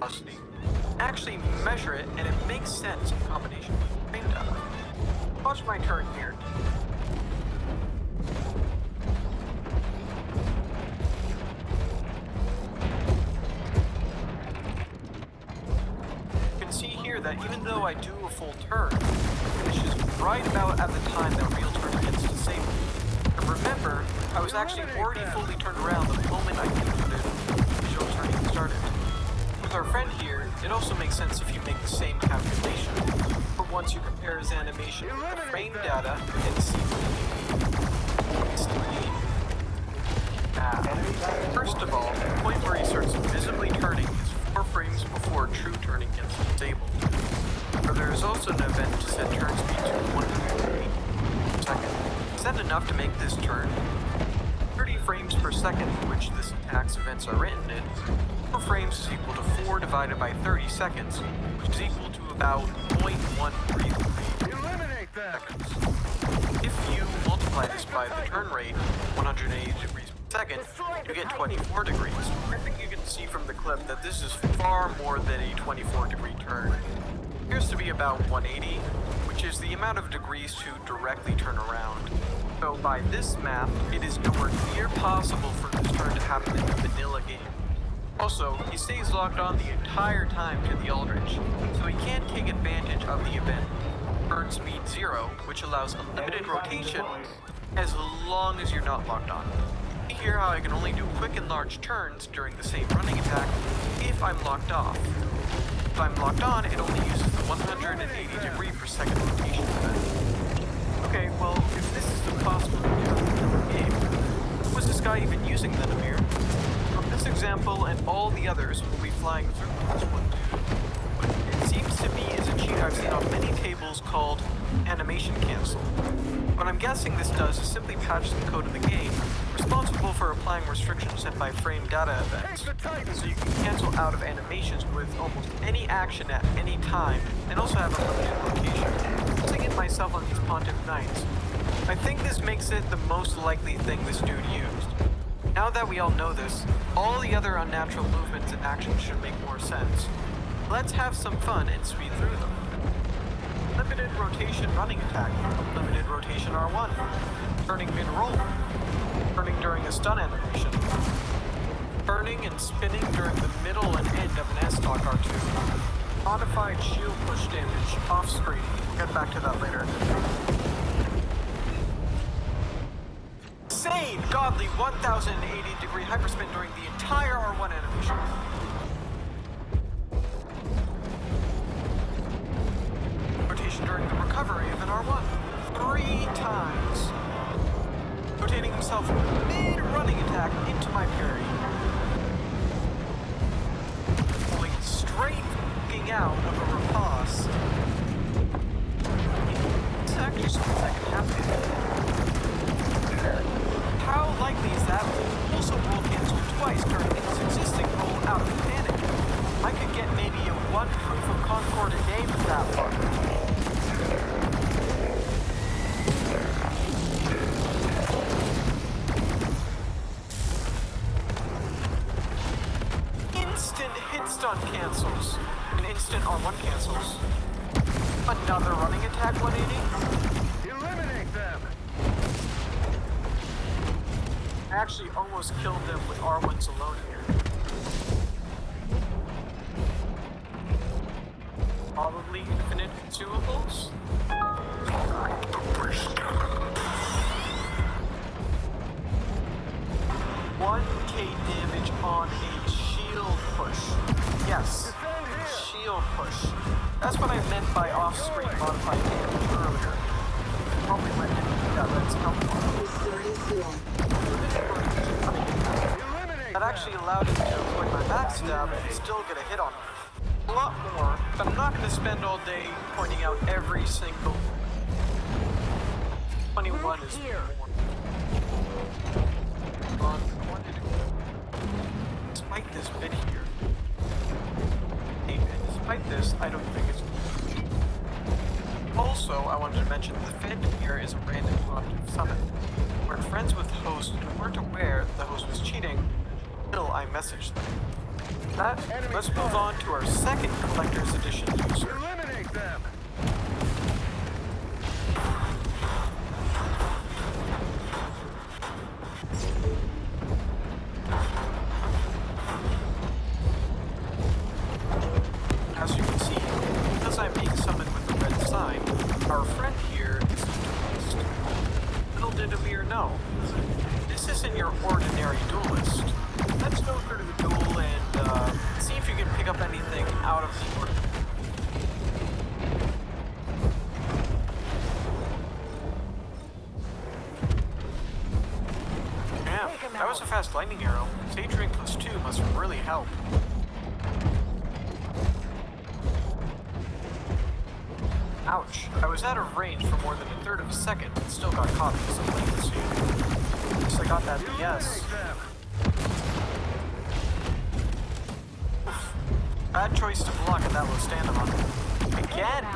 velocity. Actually measure it, and it makes sense in combination with frame data. Watch my turn here. You can see here that even though I do a full turn, it finishes right about at the time that real turn gets disabled. And remember, I was actually already fully turned around the moment I concluded visual turning started. With our friend here, it also makes sense if you make the same calculation. But once you compare his animation with the frame data and see first of all, the point where he starts visibly turning is 4 frames before true turning gets disabled. But there is also an event to set turn speed to 180 per second. Is that enough to make this turn? 30 frames per second in which this attack's events are written in, 4 frames is equal to 4 divided by 30 seconds, which is equal to about 0.133 seconds. If you multiply this by the turn rate, 180 degrees per second, you get 24 degrees. I think you can see from the clip that this is far more than a 24-degree turn. It appears to be about 180, which is the amount of degrees to directly turn around. So by this math, it is nowhere near possible for this turn to happen in the vanilla game. Also, he stays locked on the entire time to the Aldrich, so he can't take advantage of the event Turn Speed 0, which allows unlimited rotation as long as you're not locked on. You hear how I can only do quick and large turns during the same running attack if I'm locked off. If I'm locked on, it only uses the 180 degree per second rotation event. Okay, well, if this is the possible game, what was this guy even using then, Amir? From this example and all the others, we'll be flying through this one too. What it seems to me is a cheat I've seen on many tables called animation cancel. What I'm guessing this does is simply patch the code of the game, responsible for applying restrictions set by frame data events, so you can cancel out of animations with almost any action at any time, and also have a limited location. Using it myself on these Pontiff Nights, I think this makes it the most likely thing this dude used. Now that we all know this, all the other unnatural movements and actions should make more sense. Let's have some fun and speed through them. Limited rotation running attack, limited rotation R1, turning mid-roll, turning during a stun animation, turning and spinning during the middle and end of an S-Talk R2, modified shield push damage off-screen, we'll get back to that later. Insane, godly 1080 degree hyperspin during the entire R1 animation. Rotation during the recovery of an R1. 3 times. Rotating himself mid-running attack into my parry. Pulling straight f***ing out of a riposte. It's actually something that can happen. How likely is that we'll also roll cancel twice during its existing roll out of panic? I could get maybe a 1 proof of Concord a day with that one. Instant hit stun cancels. And instant R1 cancels. Another running attack 180? Eliminate them! I actually almost killed them with R1s alone here. Probably infinite consumables? 1k damage on a shield push. Yes, shield push. That's what I meant by off-screen modified damage earlier. Probably my enemy that lets help. That actually allowed him to avoid my backstab and still get a hit on him. A lot more, but I'm not going to spend all day pointing out every single 21 is more. Despite this bit here, despite this, I don't think it's. Also, I wanted to mention the Phantom here is a random object summon. We're friends with host and weren't aware the host was cheating until I messaged them. Let's move on to our second collector's edition user. Eliminate them! As you can see, because I'm being summoned with the red sign, our friend here is the duelist. Little did Amir know, this isn't your ordinary duelist. Let's go through the duel and see if you can pick up anything out of the ordinary. Damn, that was a fast lightning arrow. Stage rank +2 must really help. Ouch. I was out of range for more than a third of a second and still got caught because of latency. At least I got that BS. Bad choice to block at that low stamina. Again?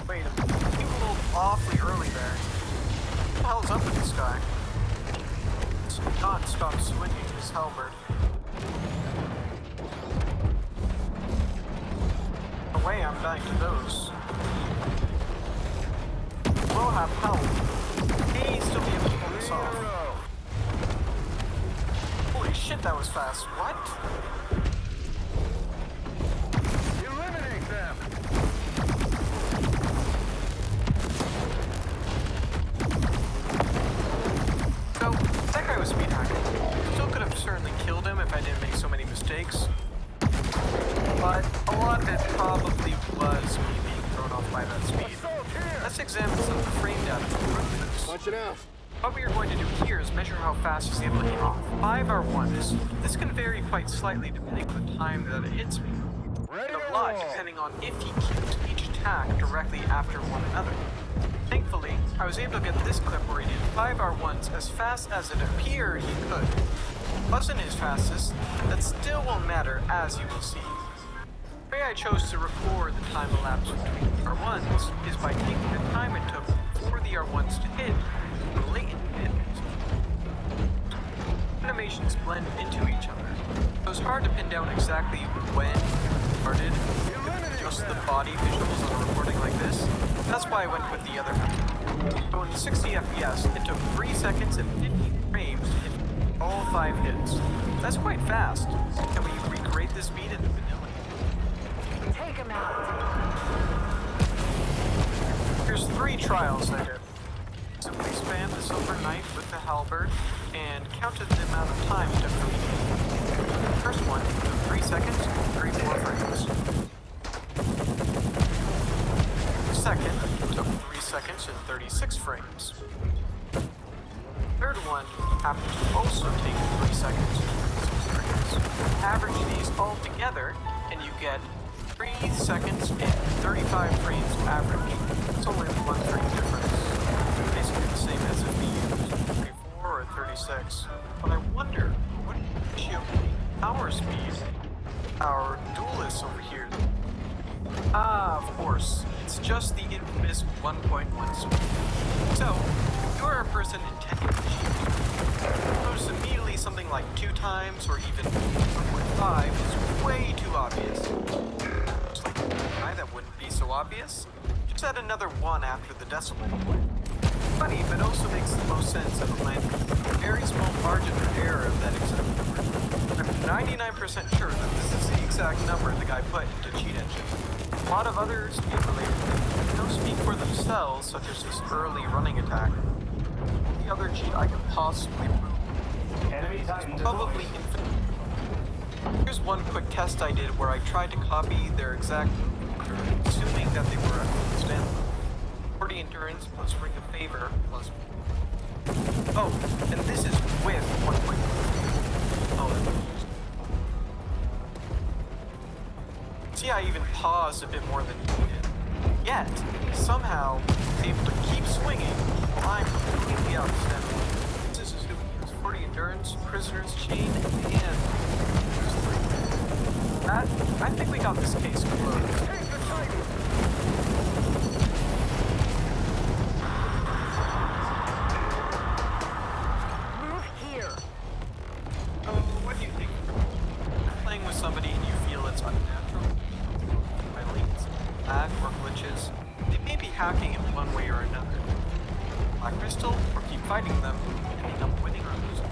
Wait a minute. He rolled awfully early there. What the hell's up with this guy? It's not stop swinging his halberd. No way I'm dying to those. We'll have help. Hey, still be able to pull this off. Holy shit, that was fast. What? Eliminate them! So, that guy was speed hacking. Still could have certainly killed him if I didn't make so many mistakes. But a lot of it probably was me being thrown off by that speed. Let's examine some of the frame data from this. Punch it out. What we are going to do here is measure how fast he's able to hit off 5R1s. This can vary quite slightly depending on the time that it hits me. Ready And to a lot roll. depending on if he cues each attack directly after one another. Thankfully, I was able to get this clip where he did 5R1s as fast as it appeared he could. Wasn't his fastest, but that still won't matter as you will see. The way I chose to record the time elapsed between the R1s is by taking the time it took for the R1s to hit and the latent hit. Animations blend into each other. It was hard to pin down exactly when it started with just the body visuals on a recording like this. That's why I went with the other method. So in 60 FPS, it took 3 seconds and 15 frames to hit all 5 hits. That's quite fast. Can we recreate this speed in vanilla? Take him out. Here's 3 trials I did. Simply spam the silver knife with the halberd and counted the amount of time it took for me to hit. First one took 3 seconds and 34 frames. Second took 3 seconds and 36 frames. Third one happened to also take 3 seconds and 36 frames. Average these all together and you get 3 seconds and 35 frames average. It's only a 1 frame difference. Basically the same as if we used 34 or 36. But I wonder, what ratio power speed our duelists over here? Ah, of course. It's just the infamous 1.1 speed. So, if you're a person intending to cheat, notice immediately something like 2 times or even 1.5 is way too obvious. Just like why that wouldn't be so obvious? Just add another 1 after the decimal point. Funny, but also makes the most sense of a land a very small margin of error of that exact number. I'm 99% sure that this is the exact number the guy put into Cheat Engine. A lot of other speed-related things don't speak for themselves, such as this early running attack. The other cheat I could possibly prove is probably infinite. Here's one quick test I did where I tried to copy their exact move, assuming that they were at full stamina. 40 endurance plus ring of favor plus... Oh, and this is with 1.1. Oh, that's... See, I even paused a bit more than he did. Yet, somehow, able to keep swinging while I'm completely out of stamina. This is who he is. 40 endurance, prisoner's chain, and... I think we got this case closed. Take the Titan! Move here. Oh, what do you think? You're playing with somebody and you feel matches, they may be hacking in one way or another. Black Crystal, or keep fighting them, ending up winning or losing.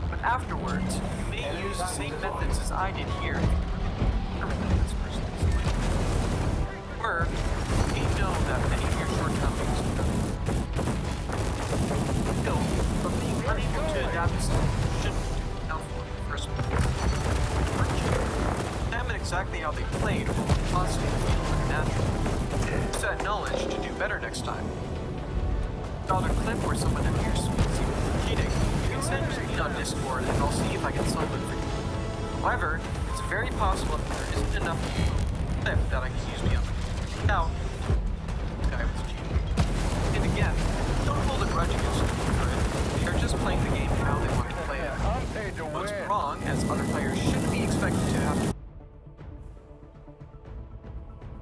But afterwards, you may use the same methods as I did here to determine that this person is winning. Or, you may know that many of your shortcomings still, but being unable to adapt to something shouldn't be doubtful in the first place. Examine exactly how they played while constantly feeling unnatural. Use that knowledge to do better next time. Found a clip where someone appears to be cheating. You can send it to me on Discord and I'll see if I can solve it for you. However, it's very possible that there isn't enough clip that I can use beyond. Now, this guy was cheating. And again, don't hold a grudge against them for it. They are just playing the game how they want to play it. I'm paid to What's win. wrong, as other players shouldn't be expected to have to